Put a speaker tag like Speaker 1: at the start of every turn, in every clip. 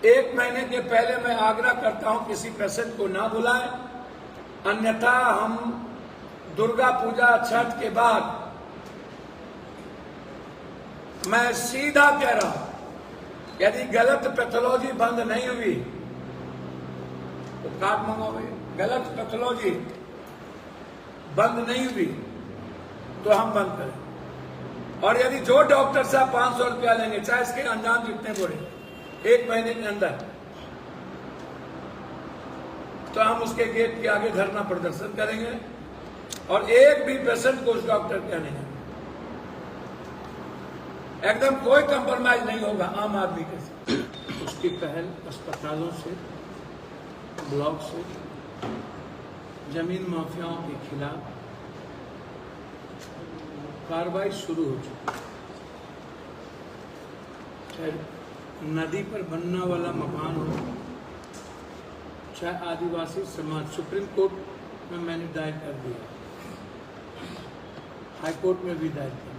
Speaker 1: 1 महीने के पहले मैं आग्रह करता हूं किसी पेशेंट को ना बुलाएं, अन्यथा हम दुर्गा पूजा छठ के बाद, मैं सीधा कह रहा हूं, यदि गलत पैथोलॉजी बंद नहीं हुई तो कार्ड मंगाओगे। गलत पैथोलॉजी बंद नहीं हुई तो हम बंद करें। और यदि जो डॉक्टर साहब 500 रुपया लेंगे, चाहे इसके अंजाम जितने बुरे, 1 महीने के अंदर, तो हम उसके गेट के आगे धरना प्रदर्शन करेंगे और एक भी पेशेंट को उस डॉक्टर के नहीं, एकदम कोई कंप्रोमाइज नहीं होगा आम आदमी के साथ। उसकी पहल अस्पतालों से, ब्लॉक से, जमीन माफियाओं के खिलाफ कार्रवाई शुरू हो चुकी। चाहे नदी पर बनने वाला मकान हो, चाहे आदिवासी समाज, सुप्रीम कोर्ट में मैंने दायर कर दिया, हाई कोर्ट में भी दायर किया,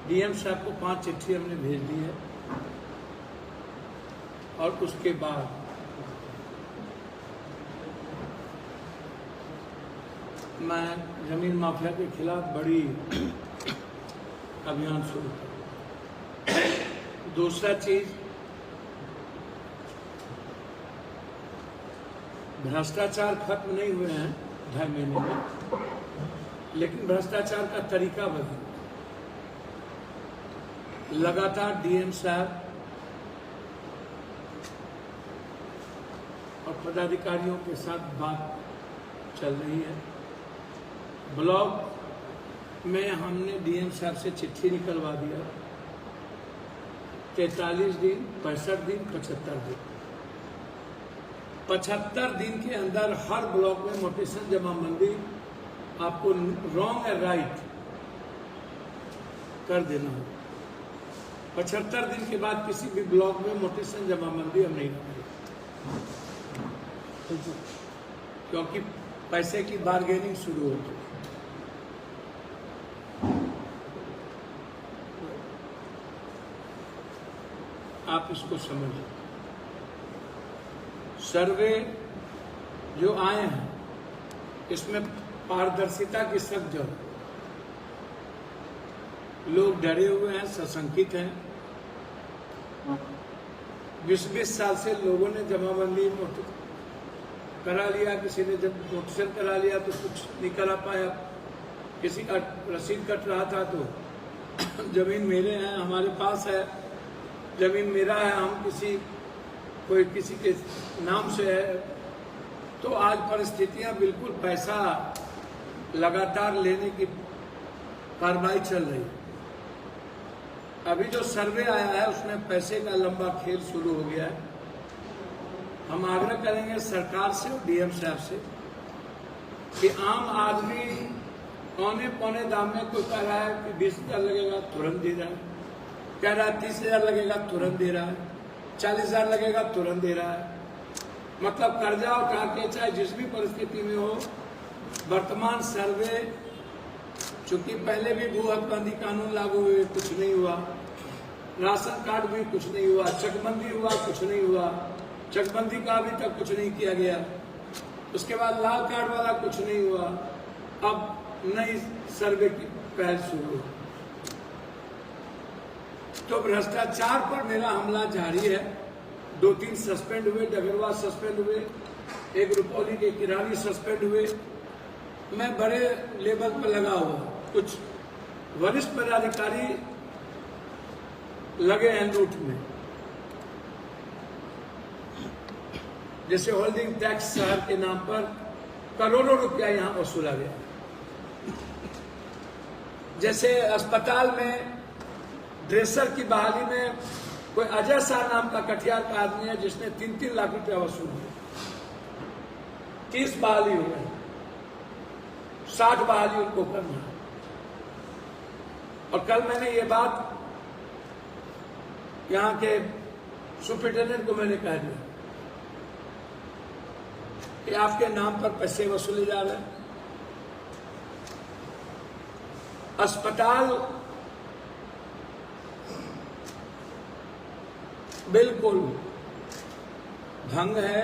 Speaker 1: डीएम साहब को 5 चिट्ठी हमने भेज दी है। और उसके बाद मैं जमीन माफिया के खिलाफ बड़ी अभियान शुरू करूँ। दूसरा चीज, भ्रष्टाचार खत्म नहीं हुए हैं 2.5 महीने में, लेकिन भ्रष्टाचार का तरीका बदल। लगातार डीएम साहब और पदाधिकारियों के साथ बात चल रही है। ब्लॉक में हमने डीएम साहब से चिट्ठी निकलवा दिया, 43 दिन, 65 दिन, 75 दिन। 75 दिन के अंदर हर ब्लॉक में मोटेशन जमाबंदी आपको रॉन्ग या राइट कर देना होगा। 75 दिन के बाद किसी भी ब्लॉक में मोटेशन जमाबंदी हम नहीं करेंगे, क्योंकि पैसे की बार्गेनिंग शुरू हो चुकी। आप इसको समझिए। सर्वे जो आए हैं इसमें पारदर्शिता की सख्त जरूरत। लोग डरे हुए हैं, सशंकित हैं। 20-20 साल से लोगों ने जमाबंदी करा लिया, किसी ने जब नोटिस करा लिया तो कुछ नहीं करा पाया, किसी का रसीद कट रहा था तो जमीन मेरे हैं, हमारे पास है, जमीन मेरा है, हम कोई किसी के नाम से है। तो आज परिस्थितियां बिल्कुल, पैसा लगातार लेने की कार्रवाई चल रही है। अभी जो सर्वे आया है उसमें पैसे का लंबा खेल शुरू हो गया है। हम आग्रह करेंगे सरकार से और डीएम साहब से कि आम आदमी औने पौने दाम में कोई कह रहा है कि 20,000 लगेगा, तुरंत दे रहा है, कह रहा है 30,000 लगेगा, तुरंत दे रहा है, 40,000 लगेगा, तुरंत दे रहा है। मतलब कर्जा उठा के, चाहे जिस भी परिस्थिति में हो, वर्तमान सर्वे, चूंकि पहले भी भू हकबंदी कानून लागू हुए, कुछ नहीं हुआ, राशन कार्ड भी कुछ नहीं हुआ, चकबंदी हुआ, कुछ नहीं हुआ, चकबंदी का अभी तक कुछ नहीं किया गया, उसके बाद लाल कार्ड वाला कुछ नहीं हुआ, अब नई सर्वे की पहल शुरू हुई। तो भ्रष्टाचार पर मेरा हमला जारी है। 2-3 सस्पेंड हुए, डगरवा सस्पेंड हुए, एक रुपौली के किरानी सस्पेंड हुए। मैं बड़े लेवल पर लगा हुआ, कुछ वरिष्ठ पदाधिकारी लगे हैं लूट में, जैसे होल्डिंग टैक्स शहर के नाम पर करोड़ों रुपया यहां वसूला गया। जैसे अस्पताल में ड्रेसर की बहाली में कोई अजय शाह नाम का कटिहार का आदमी है जिसने 3-3 लाख रुपया वसूल किया। 30 बहाली हो गए, 60 बहाली उनको करना है। और कल मैंने ये बात यहाँ के सुपरिटेंडेंट को मैंने कह दिया कि आपके नाम पर पैसे वसूले जा रहे हैं। अस्पताल बिल्कुल भंग है।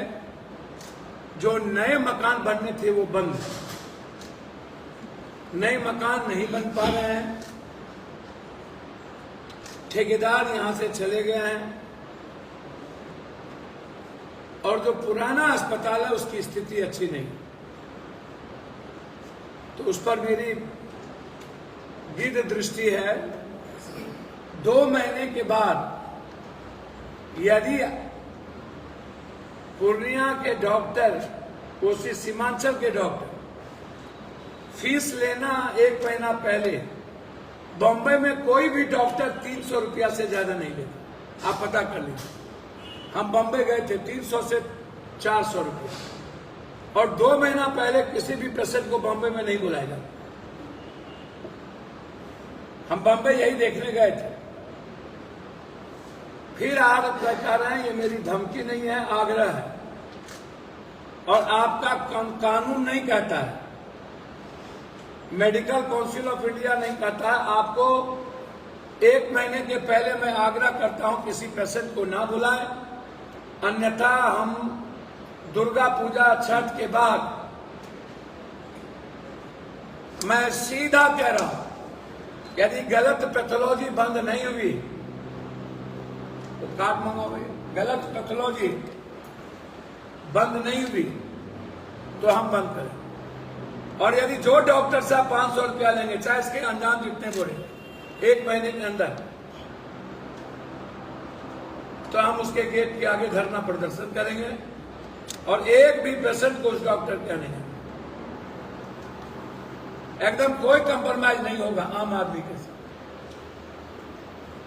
Speaker 1: जो नए मकान बनने थे वो बंद है, नए मकान नहीं बन पा रहे हैं, ठेकेदार यहां से चले गए हैं, और जो पुराना अस्पताल है उसकी स्थिति अच्छी नहीं। तो उस पर मेरी गिद्ध दृष्टि है। 2 महीने के बाद यदि पूर्णिया के डॉक्टर, कोसी सीमांचल के डॉक्टर फीस लेना 1 महीना पहले, बॉम्बे में कोई भी डॉक्टर 300 रुपया से ज्यादा नहीं लेता। आप पता कर लीजिए, हम बॉम्बे गए थे 300 से 400 रुपया, और 2 महीना पहले किसी भी पेशेंट को बॉम्बे में नहीं बुलाया जाता। हम बॉम्बे यही देखने गए थे। फिर आप कह रहे हैं ये मेरी धमकी नहीं है, आग्रह है, और आपका कानून नहीं कहता है, मेडिकल काउंसिल ऑफ इंडिया नहीं कहता है। आपको 1 महीने के पहले मैं आग्रह करता हूं किसी पेशेंट को ना बुलाएं, अन्यथा हम दुर्गा पूजा छठ के बाद, मैं सीधा कह रहा हूं, यदि गलत पैथोलॉजी बंद नहीं हुई तो कार्ड मंगाओगे। गलत पैथोलॉजी बंद नहीं हुई तो हम बंद करें। और यदि जो डॉक्टर साहब 500 रुपया लेंगे, चाहे इसके अंजाम जितने बड़े, 1 महीने के अंदर, तो हम उसके गेट के आगे धरना प्रदर्शन करेंगे, और एक भी पेशेंट को उस डॉक्टर के नहीं, एकदम कोई कंप्रोमाइज नहीं होगा आम आदमी के साथ।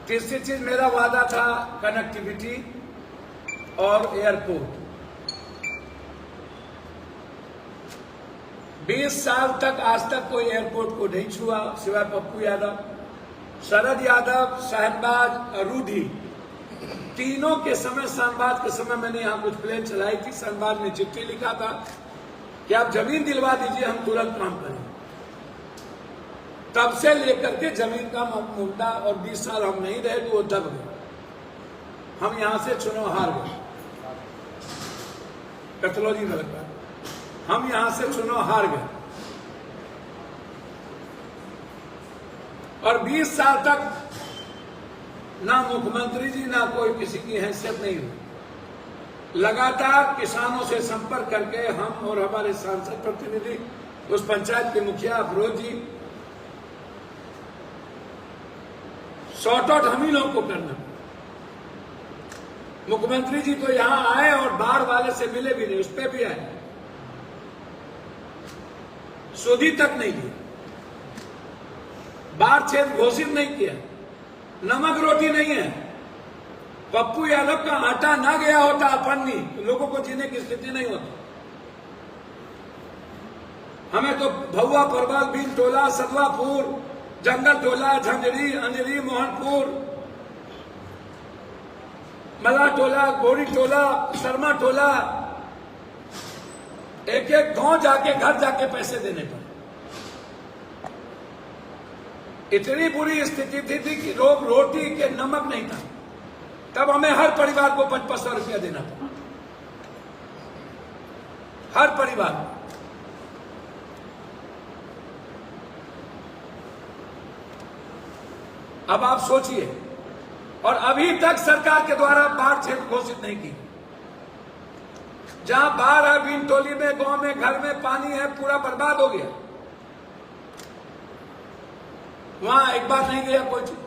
Speaker 1: तीसरी चीज मेरा वादा था कनेक्टिविटी और एयरपोर्ट। 20 साल तक आज तक कोई एयरपोर्ट को नहीं छुआ, सिवाय पप्पू यादव, शरद यादव, शहनबाज और रूढ़ी। तीनों के समय, शहनबाज के समय मैंने यहां कुछ प्लेन चलाई थी। शहनबाज ने चिट्ठी लिखा था कि आप जमीन दिलवा दीजिए, हम तुरंत काम करें। तब से लेकर के जमीन का मुद्दा, और 20 साल हम नहीं रहे तो वो दब गए। हम यहां से चुनाव हार गए, पैथोलॉजी गलत बात, हम यहां से चुनाव हार गए, और 20 साल तक ना मुख्यमंत्री जी ना कोई किसी की हैसियत नहीं हुई। लगातार किसानों से संपर्क करके हम और हमारे सांसद प्रतिनिधि, उस पंचायत के मुखिया अफरोज जी, शॉर्ट आउट हम ही लोगों को करना। मुख्यमंत्री जी तो यहां आए और बाढ़ वाले से मिले भी नहीं, उस पर भी आए, सुधी तक नहीं दी, बाढ़ क्षेत्र घोषित नहीं किया, नमक रोटी नहीं है। पप्पू यादव का आटा ना गया होता अपनी, तो लोगों को जीने की स्थिति नहीं होती। हमें तो भौवा, परवाल, बीन टोला, सदवापुर, जंगल टोला, झंझरी, अंजरी, मोहनपुर, मला टोला, गोरी टोला, शर्मा टोला, एक एक गांव जाके, घर जाके पैसे देने पड़े। इतनी बुरी स्थिति थी कि लोग रोटी के नमक नहीं था, तब हमें हर परिवार को 500 रुपया देना था, हर परिवार। अब आप सोचिए, और अभी तक सरकार के द्वारा बाढ़ क्षेत्र घोषित नहीं की। जहां बाढ़ है, बीनटोली में, गांव में, घर में पानी है, पूरा बर्बाद हो गया, वहां एक बार नहीं गया कोई चीज।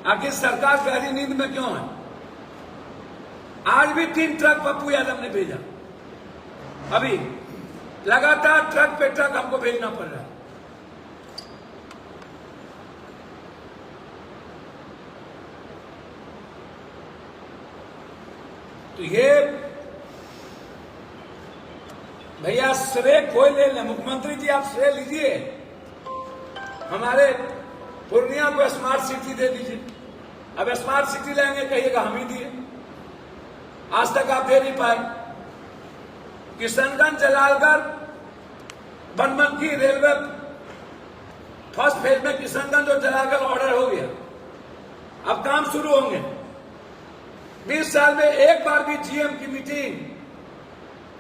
Speaker 1: आखिर सरकार गहरी नींद में क्यों है? आज भी 3 ट्रक पप्पू यादव ने भेजा, अभी लगातार ट्रक पे ट्रक हमको भेजना पड़ रहा है। तो ये भैया श्रेय कोई ले लें, मुख्यमंत्री जी आप श्रेय लीजिए, हमारे पूर्णिया को स्मार्ट सिटी दे दीजिए। अब स्मार्ट सिटी लेंगे कहिएगा हम ही दिए, आज तक आप दे नहीं पाए। Kishanganj, Jalalgarh, Banmankhi railway first phase में किशनगंज और जलालगढ़ ऑर्डर हो गया, अब काम शुरू होंगे। 20 साल में एक बार भी जीएम की मीटिंग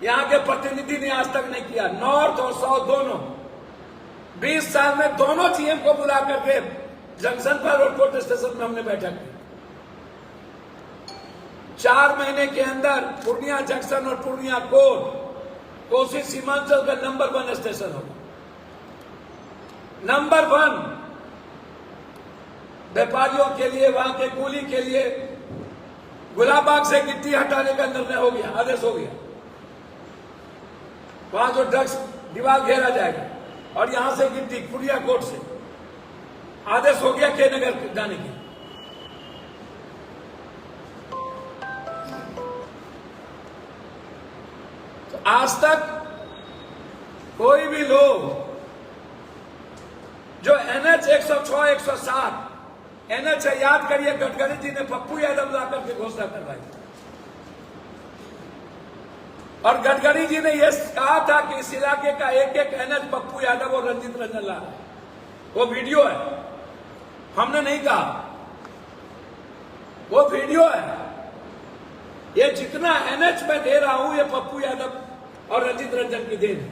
Speaker 1: यहां के प्रतिनिधि ने आज तक नहीं किया, नॉर्थ और साउथ दोनों। 20 साल में दोनों जीएम को बुला करके जंक्शन पर और कोर्ट स्टेशन में हमने बैठक की। 4 महीने के अंदर पूर्णिया जंक्शन और पूर्णिया कोर्ट कोसी सीमांचल का नंबर 1 स्टेशन होगा, नंबर 1। व्यापारियों के लिए, वहां के कूली के लिए गुलाबबाग से गिट्टी हटाने का निर्णय हो गया, आदेश हो गया। वहां जो ड्रग्स दीवार घेरा जाएगा और यहां से गिट्टी पूर्णिया कोर्ट से आदेश हो गया के नगर जाने की। तो आज तक कोई भी लोग जो NH 106, 107 NH याद करिए, गडकरी जी ने पप्पू यादव ला करके घोषणा करवाई और गडकरी जी ने यह कहा था कि इस इलाके का एक NH पप्पू यादव और रंजीत रंजन ला। वो वीडियो है, हमने नहीं कहा, वो वीडियो है। ये जितना NH में दे रहा हूं ये पप्पू यादव और रंजीत रंजन की देन है।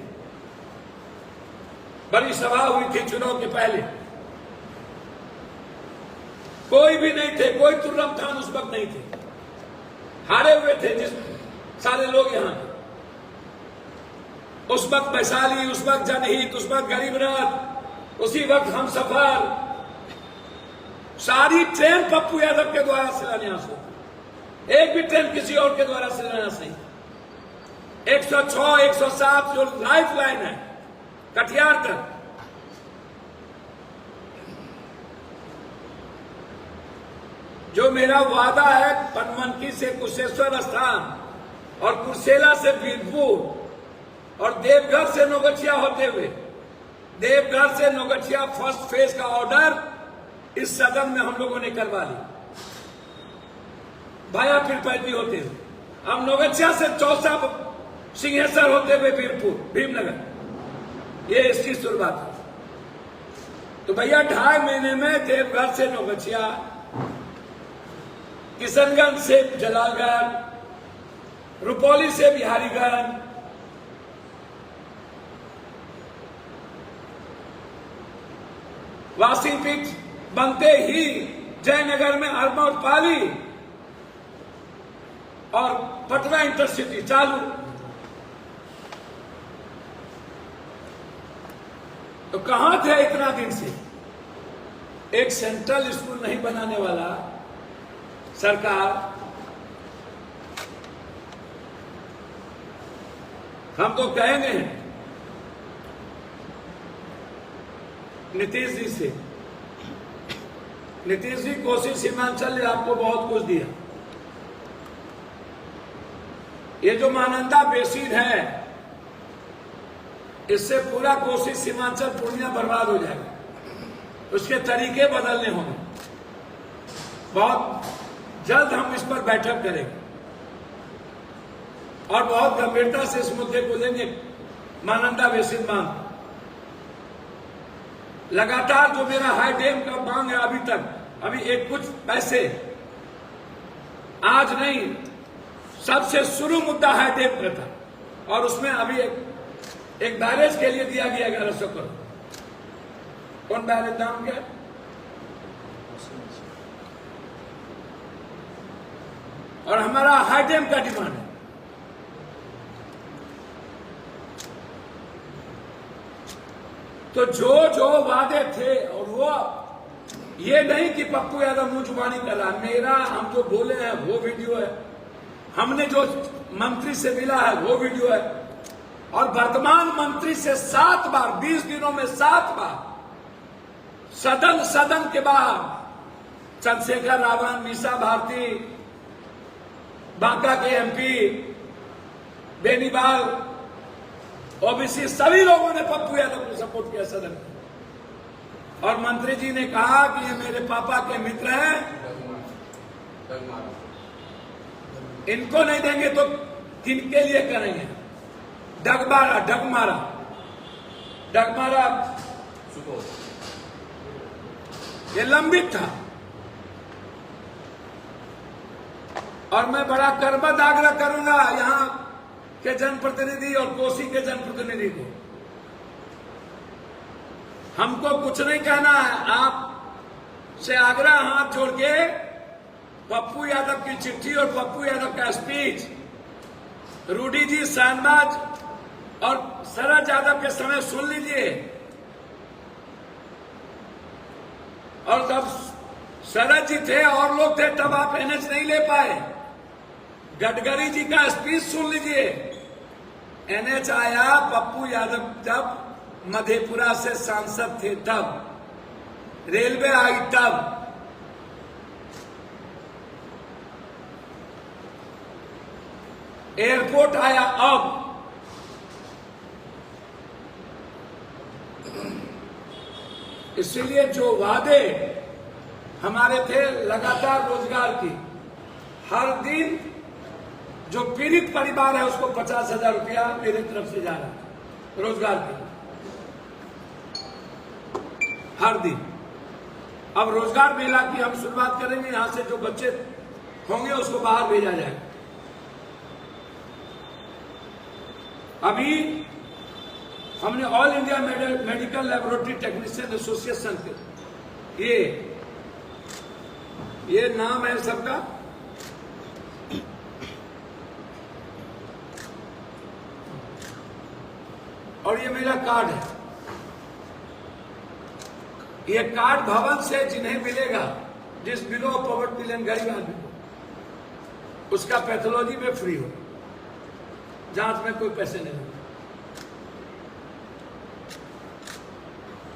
Speaker 1: बड़ी सभा हुई थी चुनाव के पहले, कोई भी नहीं थे, कोई तुर्रम खान उस वक्त नहीं थे, हारे हुए थे जिस सारे लोग यहां थे। उस वक्त वैशाली, उस वक्त जनहित, उस वक्त गरीब रथ, उसी वक्त हम सफर, सारी ट्रेन पप्पू यादव के द्वारा शिलान्यास हो, एक भी ट्रेन किसी और के द्वारा शिलान्यास नहीं। 106, 107 जो लाइफ लाइन है कटिहार तक, जो मेरा वादा है पनमनकी से कुशेश्वर स्थान और कुर्सेला से वीरपुर और देवघर से नौगछिया होते हुए, देवघर से नौगछिया फर्स्ट फेज का ऑर्डर इस सदन में हम लोगों ने करवा ली, भाया पीरपैती होते हुए। अब नौगछिया से चौसा सिंहेश्वर होते हुए वीरपुर, भीमनगर, ये इसकी शुरुआत है। तो भैया 2.5 महीने में देवघर से नौगछिया, किशनगंज से जलालगढ़, रुपौली से बिहारीगंज, वासिंगपीठ बनते ही जयनगर में अरबा और पाली और पटना इंटरसिटी चालू। तो कहां थे इतना दिन से? एक सेंट्रल स्कूल नहीं बनाने वाला सरकार, हम तो कहेंगे नीतीश जी से, नीतीश जी कोसी सीमांचल ने आपको बहुत कुछ दिया। ये जो महानंदा बेसिन है, इससे पूरा कोसी सीमांचल पूर्णिया बर्बाद हो जाएगा। उसके तरीके बदलने होंगे, बहुत जल्द हम इस पर बैठक करेंगे और बहुत गंभीरता से इस मुद्दे को लेंगे। महानंदा बेसिन मांग लगातार जो मेरा हाई डैम का मांग है अभी तक, अभी एक कुछ पैसे आज नहीं, सबसे शुरू मुद्दा हाई डैम का था और उसमें अभी एक बैरेज के लिए दिया गया 1100 करोड़। कौन बैरेज, नाम क्या? और हमारा हाई डैम का डिमांड है। तो जो जो वादे थे, और वो ये नहीं कि पप्पू यादव मुंह जुबानी कर रहा, मेरा हम जो बोले हैं वो वीडियो है, हमने जो मंत्री से मिला है वो वीडियो है, और वर्तमान मंत्री से 7 बार 20 दिनों में 7 बार सदन के बाहर चंद्रशेखर रावण, मीसा भारती, बांका के MP बेनीबाल, ओबीसी, सभी लोगों ने पप्पू यादव को सपोर्ट किया सदन में। और मंत्री जी ने कहा कि ये मेरे पापा के मित्र हैं, इनको नहीं देंगे तो किनके लिए करेंगे? डगमारा ये लंबित था। और मैं बड़ा करबद्ध आग्रह करूंगा यहां के जनप्रतिनिधि और कोसी के जनप्रतिनिधि को, हमको कुछ नहीं कहना है, आप से आग्रह हाथ जोड़ के पप्पू यादव की चिट्ठी और पप्पू यादव का स्पीच रूडी जी, शाहनवाज और शरद यादव के समय सुन लीजिए। और जब शरद जी थे और लोग थे तब आप एनएच नहीं ले पाए। गडकरी जी का स्पीच सुन लीजिए। एनएच आया पप्पू यादव जब मधेपुरा से सांसद थे तब, रेलवे आई तब। एयरपोर्ट आया अब। इसीलिए जो वादे हमारे थे लगातार रोजगार की, हर दिन जो पीड़ित परिवार है उसको 50,000 रुपया मेरे तरफ से जा रहा है रोजगार के, हर दिन। अब रोजगार मेला की हम शुरुआत करेंगे, यहां से जो बच्चे होंगे उसको बाहर भेजा जाएगा। अभी हमने all India medical laboratory technician association के ये नाम है सबका, और ये मेरा कार्ड है। ये कार्ड भवन से जिन्हें मिलेगा, जिस बिलो पॉवर्टी लाइन गरीब आदमी को, उसका पैथोलॉजी में फ्री हो, जांच में कोई पैसे नहीं होगा।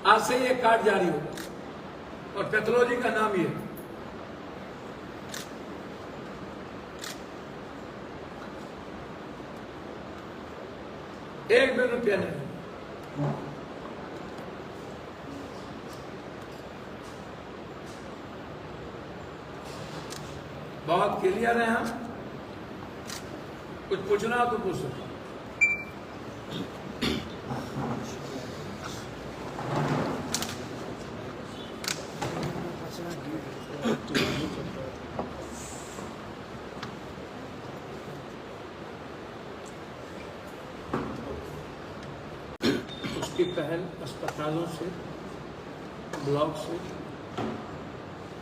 Speaker 1: आज से ये कार्ड जारी होगा और पैथोलॉजी का नाम ये, एक भी रुपया नहीं। बहुत क्लियर है। हम कुछ पूछना तो पूछ सकते। उसकी पहल अस्पतालों से, ब्लॉक से,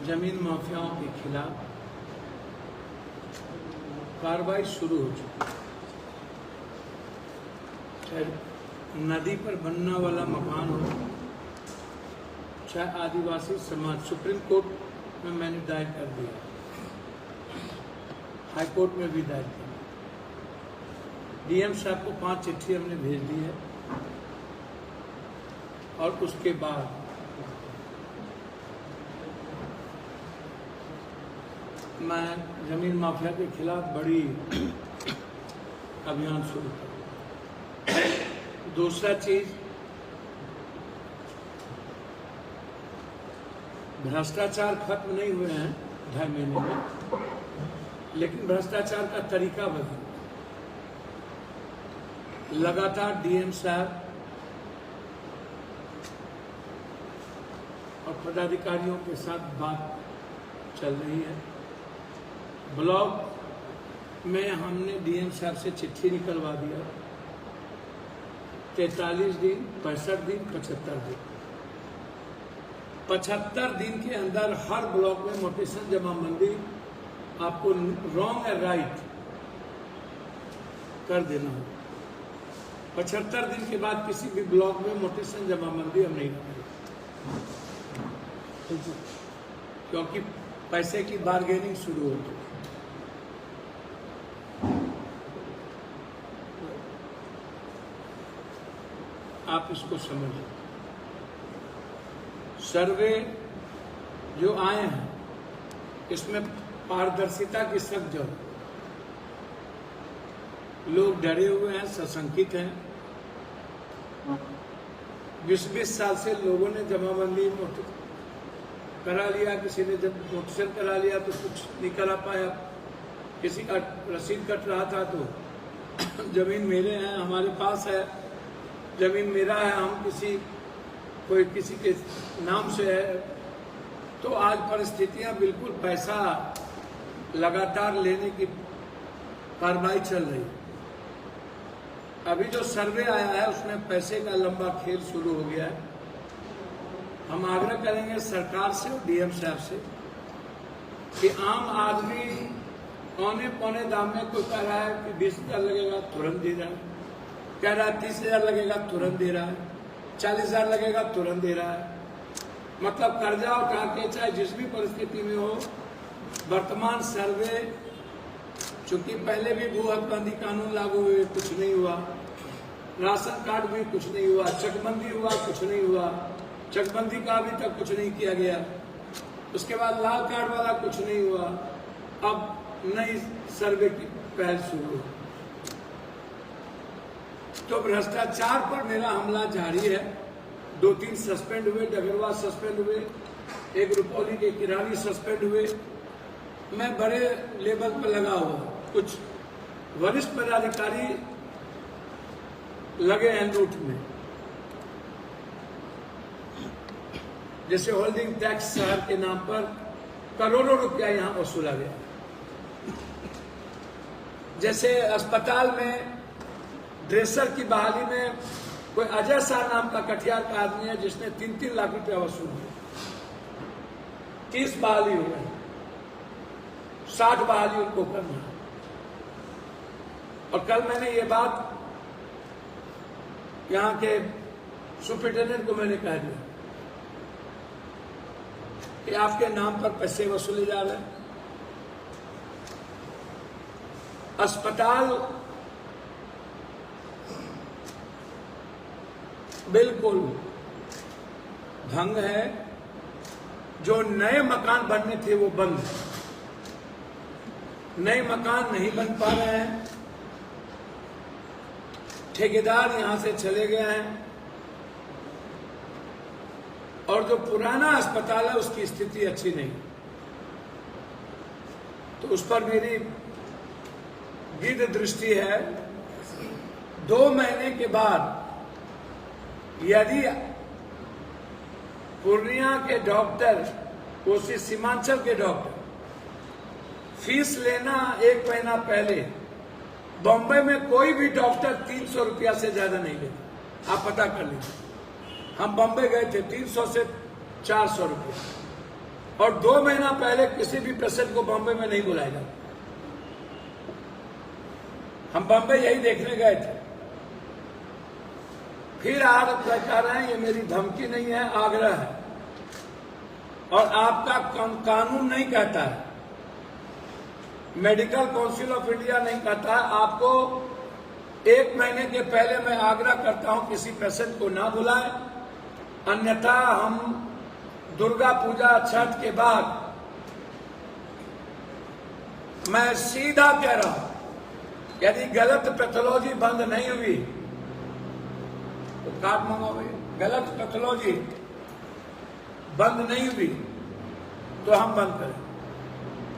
Speaker 1: जमीन माफियाओं के खिलाफ कार्रवाई शुरू हो चुकी। चाहे नदी पर बनने वाला मकान हो, चाहे आदिवासी समाज, सुप्रीम कोर्ट में मैंने दायर कर दिया, हाई कोर्ट में भी दायर किया। डीएम साहब को 5 चिट्ठी हमने भेज दी है। और उसके बाद मैं जमीन माफिया के खिलाफ बड़ी अभियान शुरू करूँ। दूसरा चीज, भ्रष्टाचार खत्म नहीं हुए हैं 2.5 महीने में, लेकिन भ्रष्टाचार का तरीका बदल। लगातार डीएम साहब और पदाधिकारियों के साथ बात चल रही है। ब्लॉक में हमने डीएम साहब से चिट्ठी निकलवा दिया। 43 दिन, 65 दिन, 75 दिन, 75 दिन के अंदर हर ब्लॉक में मोटेशन जमाबंदी आपको रॉन्ग है राइट कर देना हो। 75 दिन के बाद किसी भी ब्लॉक में मोटेशन जमाबंदी हम नहीं करेंगे, क्योंकि पैसे की बार्गेनिंग शुरू हो चुकी। आप इसको समझिए। सर्वे जो आए हैं इसमें पारदर्शिता की सख्त जरूरत। लोग डरे हुए हैं, सशंकित हैं। 20-20 साल से लोगों ने जमाबंदी करा लिया, किसी ने जब नोटिस करा लिया तो कुछ नहीं करा पाया, किसी का रसीद कट रहा था तो जमीन मेरे हैं, हमारे पास है, जमीन मेरा है, हम किसी के नाम से है, तो आज परिस्थितियां बिल्कुल पैसा लगातार लेने की कार्रवाई चल रही है। अभी जो सर्वे आया है उसमें पैसे का लंबा खेल शुरू हो गया है। हम आग्रह करेंगे सरकार से और डीएम साहब से कि आम आदमी औने पौने दाम में कोई कह रहा है कि 20,000 लगेगा तुरंत दे रहा है, कह रहा है 30,000 लगेगा तुरंत दे रहा है, 40,000 लगेगा तुरंत दे रहा है। मतलब कर्जा उठा के चाहे जिस भी परिस्थिति में हो, वर्तमान सर्वे, चूंकि पहले भी भू हकबंदी कानून लागू हुए कुछ नहीं हुआ, राशन कार्ड भी कुछ नहीं हुआ, चकबंदी हुआ कुछ नहीं हुआ, चकबंदी का अभी तक कुछ नहीं किया गया, उसके बाद लाल कार्ड वाला कुछ नहीं हुआ, अब नई सर्वे की पहल शुरू हुई। तो भ्रष्टाचार पर मेरा हमला जारी है। 2-3 सस्पेंड हुए, डगरवा सस्पेंड हुए, एक रुपौली के किरानी सस्पेंड हुए। मैं बड़े लेवल पर लगा हुआ, कुछ वरिष्ठ पदाधिकारी लगे हैं लूट में, जैसे होल्डिंग टैक्स शहर के नाम पर करोड़ों रुपया यहां वसूला गया। जैसे अस्पताल में ड्रेसर की बहाली में कोई अजय शाह नाम का कटिहार का आदमी है जिसने 3-3 लाख रुपया वसूल किया। 30 बहाली हो गई, 60 बहाली उनको करना। और कल मैंने ये बात यहां के सुपरिटेंडेंट को मैंने कह दिया कि आपके नाम पर पैसे वसूले जा रहे हैं। अस्पताल बिल्कुल भंग है। जो नए मकान बनने थे वो बंद है, नए मकान नहीं बन पा रहे हैं, ठेकेदार यहां से चले गए हैं, और जो पुराना अस्पताल है उसकी स्थिति अच्छी नहीं। तो उस पर मेरी गिद्ध दृष्टि है। 2 महीने के बाद यदि पूर्णिया के डॉक्टर, कोसी सीमांचल के डॉक्टर फीस लेना 1 महीना पहले, बॉम्बे में कोई भी डॉक्टर 300 रुपया से ज्यादा नहीं लेता। आप पता कर लीजिए, हम बॉम्बे गए थे 300 से 400 रुपया, और 2 महीना पहले किसी भी पेशेंट को बॉम्बे में नहीं बुलाया जाता। हम बॉम्बे यही देखने गए थे। फिर आज कह रहे हैं ये मेरी धमकी नहीं है, आग्रह है, और आपका कानून नहीं कहता है, मेडिकल काउंसिल ऑफ इंडिया नहीं कहता है। आपको 1 महीने के पहले मैं आग्रह करता हूं किसी पेशेंट को ना बुलाएं, अन्यथा हम दुर्गा पूजा छठ के बाद, मैं सीधा कह रहा हूं, यदि गलत पैथोलॉजी बंद नहीं हुई तो कार्ड मंगाओगे। गलत पैथोलॉजी बंद नहीं हुई तो हम बंद करें।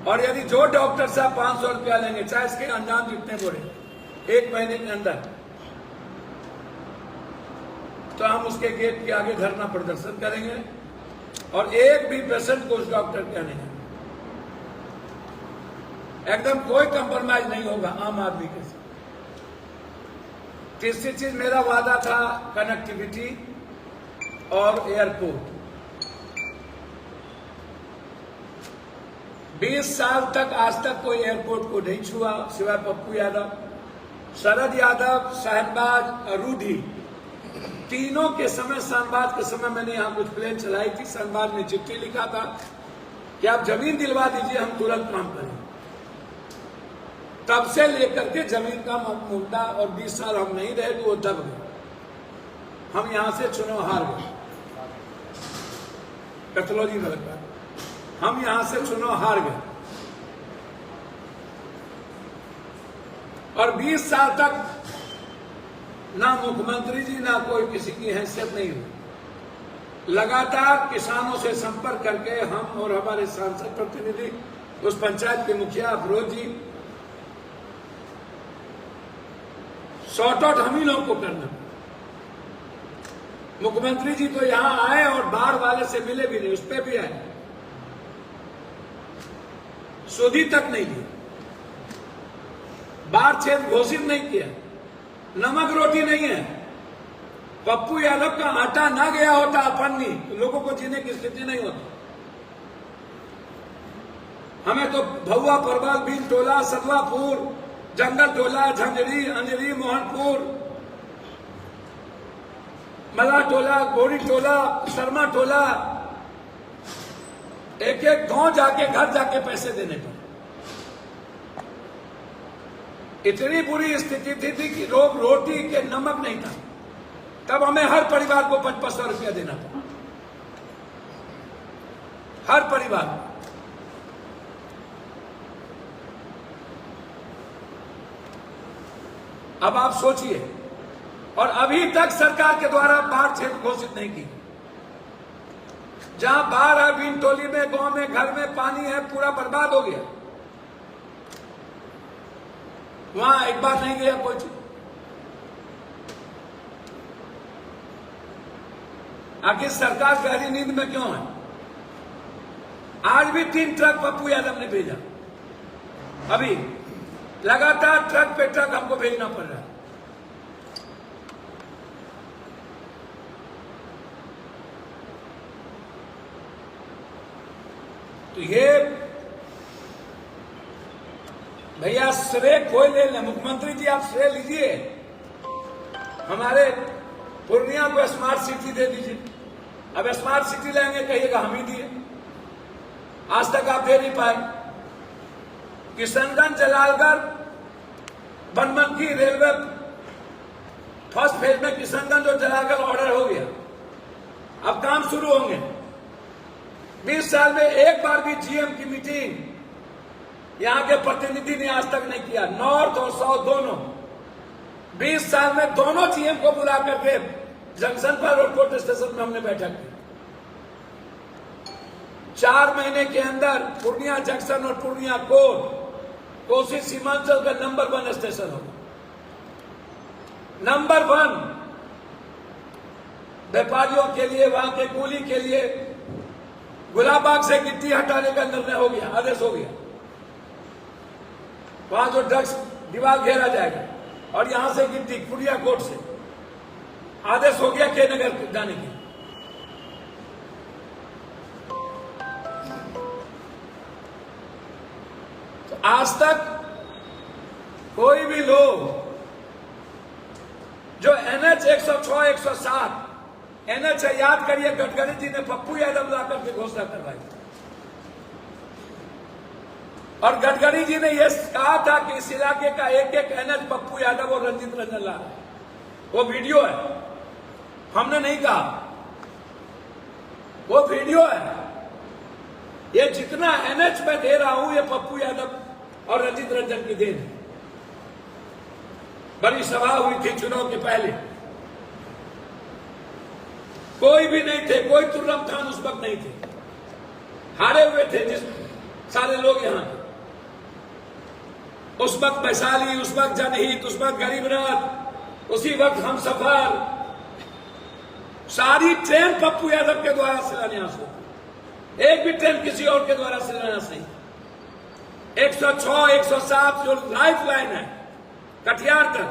Speaker 1: और यदि जो डॉक्टर साहब 500 रुपया लेंगे, चाहे इसके अंजाम जितने बोले, 1 महीने के अंदर, तो हम उसके गेट के आगे धरना प्रदर्शन करेंगे और एक भी पेशेंट को उस डॉक्टर के नहीं, एकदम कोई कंप्रोमाइज नहीं होगा आम आदमी के साथ। तीसरी चीज मेरा वादा था कनेक्टिविटी और एयरपोर्ट। 20 साल तक आज तक कोई एयरपोर्ट को नहीं छुआ सिवाय पप्पू यादव, शरद यादव, शहनबाज, रूडी, तीनों के समय, शहनबाज के समय मैंने यहां कुछ प्लेन चलाई थी। शहनबाज ने चिट्ठी लिखा था कि आप जमीन दिलवा दीजिए, हम तुरंत काम करें। तब से लेकर के जमीन का मुद्दा, और 20 साल हम नहीं रहे तो वो दब गए। हम यहां से चुनाव हार गए, पैथोलॉजी में लगता है, हम यहां से चुनाव हार गए। और 20 साल तक ना मुख्यमंत्री जी ना कोई किसी की हैसियत नहीं हुई। लगातार किसानों से संपर्क करके हम और हमारे सांसद प्रतिनिधि, उस पंचायत के मुखिया अफरोज जी, सॉर्ट आउट हम ही लोगों को करना। मुख्यमंत्री जी तो यहां आए और बाढ़ वाले से मिले भी नहीं, उस पर भी आए, सुधी तक नहीं दी, बाढ़ क्षेत्र घोषित नहीं किया, नमक रोटी नहीं है। पप्पू यादव का आटा ना गया होता अपन्नी तो लोगों को जीने की स्थिति नहीं होती। हमें तो भौआ, परवल, बीन टोला, सदवापुर, जंगल टोला, झंझरी, अंजरी, मोहनपुर, मला टोला, गोरी टोला, शर्मा टोला, एक एक गांव जाके घर जाके पैसे देने पड़े। इतनी बुरी स्थिति थी कि लोग रोटी के नमक नहीं था। तब हमें हर परिवार को 500 रुपया देना पड़ा, हर परिवार। अब आप सोचिए, और अभी तक सरकार के द्वारा बाढ़ क्षेत्र घोषित नहीं की। जहां बाढ़ है, बीन टोली में, गांव में, घर में पानी है, पूरा बर्बाद हो गया, वहां एक बार नहीं गया कोई चीज। आखिर सरकार गहरी नींद में क्यों है? आज भी 3 ट्रक पप्पू यादव ने भेजा, अभी लगातार ट्रक पे ट्रक हमको भेजना पड़ रहा है। तो ये भैया श्रेय कोई ले लें, मुख्यमंत्री जी आप श्रेय लीजिए, हमारे पूर्णिया को स्मार्ट सिटी दे दीजिए। अब स्मार्ट सिटी लेंगे कहिएगा हम ही दिए, आज तक आप दे नहीं पाए। Kishanganj, Jalalgarh, Banmankhi railway first phase में किशनगंज और जलालगढ़ ऑर्डर हो गया, अब काम शुरू होंगे। 20 साल में एक बार भी जीएम की मीटिंग यहां के प्रतिनिधि ने आज तक नहीं किया, नॉर्थ और साउथ दोनों। 20 साल में दोनों जीएम को बुला करके जंक्शन पर और कोर्ट स्टेशन में हमने बैठक की। 4 महीने के अंदर पूर्णिया जंक्शन और पूर्णिया कोर्ट कोसी सीमांचल का नंबर 1 स्टेशन होगा, नंबर 1। व्यापारियों के लिए, वहां के कूली के लिए गुलाबबाग से गिट्टी हटाने का निर्णय हो गया, आदेश हो गया। वहां जो ड्रग्स दीवार घेरा जाएगा, और यहां से गिट्टी पूर्णिया कोर्ट से आदेश हो गया के नगर जाने की। तो आज तक कोई भी लोग जो NH 106, 107 NH याद करिए, गडकरी जी ने पप्पू यादव लाकर के घोषणा करवाई, और गडकरी जी ने यह कहा था कि इस इलाके का एक एक NH पप्पू यादव और रंजीत रंजन ला रहे हैं। वो वीडियो है, हमने नहीं कहा, वो वीडियो है। ये जितना NH में दे रहा हूं, ये पप्पू यादव और रंजीत रंजन की देन है। बड़ी सभा हुई थी चुनाव के पहले, कोई भी नहीं थे, कोई तुर्रम खान उस वक्त नहीं थे, हारे हुए थे जिस सारे लोग यहां थे। उस वक्त वैशाली, उस वक्त जनहित, उस वक्त गरीब रथ, उसी वक्त हम सफर, सारी ट्रेन पप्पू यादव के द्वारा शिलान्यास हो, एक भी ट्रेन किसी और के द्वारा शिलान्यास नहीं। 106, 107 जो लाइफ लाइन है कटिहार तक,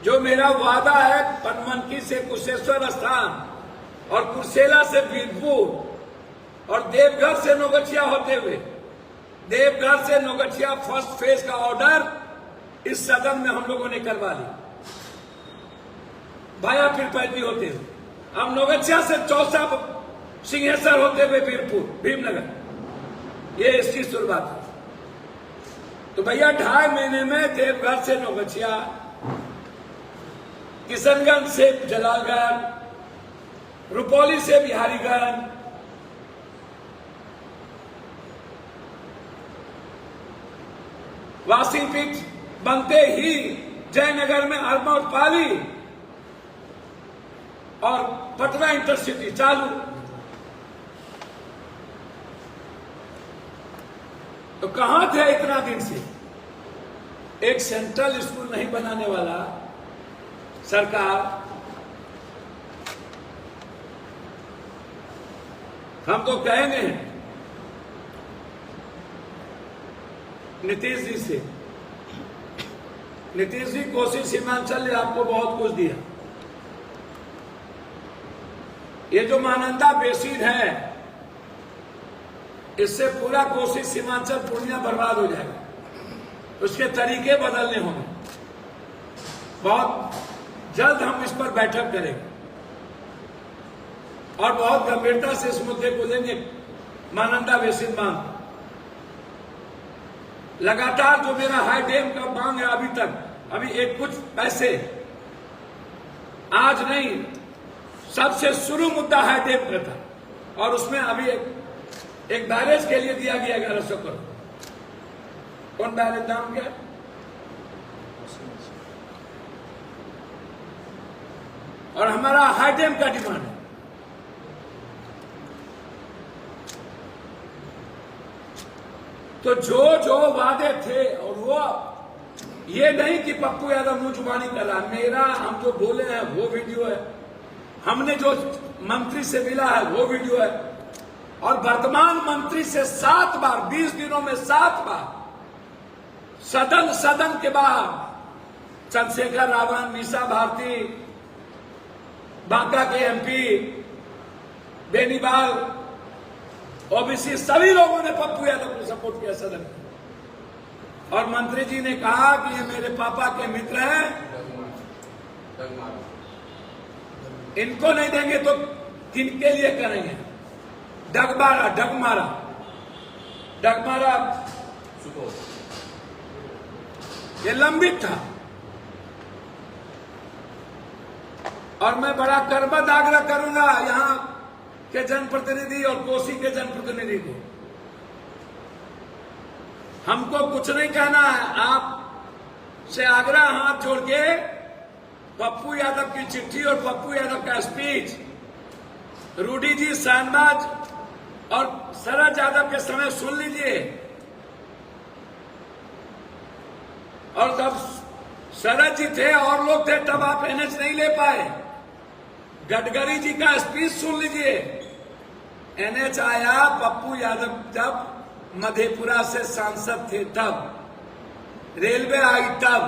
Speaker 1: जो मेरा वादा है बनमनखी से कुशेश्वर स्थान और कुर्सेला से वीरपुर और देवघर से नौगछिया होते हुए, देवघर से नौगछिया फर्स्ट फेज का ऑर्डर इस सदन में हम लोगों ने करवा ली, भाया पीरपैती होते हुए। हम नौगछिया से चौसा सिंहेश्वर होते हुए वीरपुर, भीमनगर, ये इसकी शुरुआत है। तो भैया 2.5 महीने में देवघर से नौगछिया, किशनगंज से जलालगढ़, रुपौली से बिहारीगंज, वासीपीठ बनते ही जयनगर में अरमौर पाली और पटना इंटरसिटी चालू। तो कहां थे इतना दिन से? एक सेंट्रल स्कूल नहीं बनाने वाला सरकार, हम तो कहेंगे नीतीश जी से, नीतीश जी कोसी सीमांचल ने आपको बहुत कुछ दिया। ये जो महानंदा बेसिन है, इससे पूरा कोसी सीमांचल पूर्णिया बर्बाद हो जाएगा। उसके तरीके बदलने होंगे। बहुत जल्द हम इस पर बैठक करेंगे और बहुत गंभीरता से इस मुद्दे को लेंगे। महानंदा बेसिन मांग लगातार जो मेरा हाई डैम का मांग है अभी एक कुछ पैसे आज नहीं, सबसे शुरू मुद्दा हाई डैम का था और उसमें अभी एक बैरेज के लिए दिया गया 1100 करोड़। कौन बैरेज, नाम क्या? और हमारा हाई डैम का डिमांड है। तो जो वादे थे, और वो ये नहीं कि पप्पू यादव मुंह जुबानी कर रहा, मेरा हम जो बोले हैं वो वीडियो है, हमने जो मंत्री से मिला है वो वीडियो है, और वर्तमान मंत्री से 7 बार 20 दिनों में 7 बार सदन के बाद चंद्रशेखर रावण, मीसा भारती, बांका के एमपी बेनीवाल, ओबीसी, सभी लोगों ने पप्पू यादव को सपोर्ट किया सदन में। और मंत्री जी ने कहा कि ये मेरे पापा के मित्र हैं, इनको नहीं देंगे तो किनके लिए करेंगे? डगमारा ये लंबित था। और मैं बड़ा करबद्ध आग्रह करूंगा यहां के जनप्रतिनिधि और कोसी के जनप्रतिनिधि को, हमको कुछ नहीं कहना है, आप से आग्रह हाथ जोड़ के पप्पू यादव की चिट्ठी और पप्पू यादव का स्पीच रूडी जी, शाहनवाज और शरद यादव के समय सुन लीजिए। और जब शरद जी थे और लोग थे तब आप एनएच नहीं ले पाए। गडकरी जी का स्पीच सुन लीजिए। एनएच आया पप्पू यादव जब मधेपुरा से सांसद थे तब, रेलवे आई तब,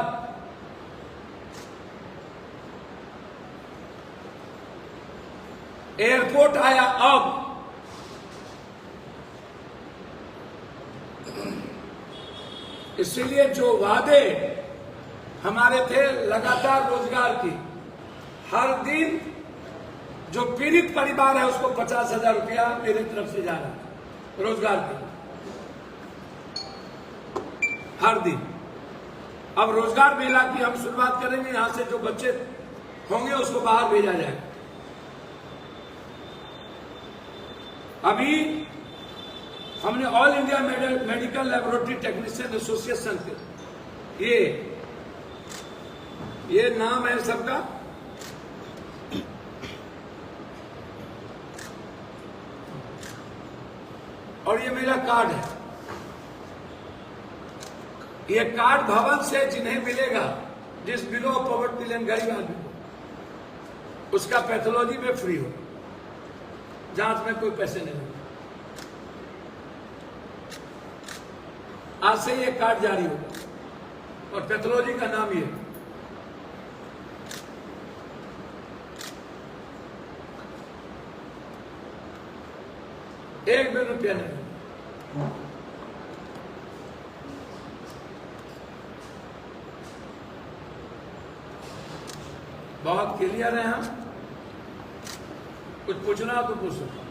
Speaker 1: एयरपोर्ट आया अब। इसीलिए जो वादे हमारे थे लगातार रोजगार की, हर दिन जो पीड़ित परिवार है उसको 50,000 रुपया मेरी तरफ से जा रहा है रोजगार के, हर दिन। अब रोजगार मेला की हम शुरुआत करेंगे, यहां से जो बच्चे होंगे उसको बाहर भेजा जाएगा। अभी हमने all India medical laboratory technician association के ये नाम है सबका, और ये मेरा कार्ड है। ये कार्ड भवन से जिन्हें मिलेगा, जिस बिलो ऑफ पॉवर्टी लाइन गरीब आदमी को, उसका पैथोलॉजी में फ्री हो, जांच में कोई पैसे नहीं होगा। आज से ये कार्ड जारी होगा और पैथोलॉजी का नाम ये, एक भी रुपया नहीं। बहुत क्लियर है हम, कुछ पूछना हो तो पूछ सकते।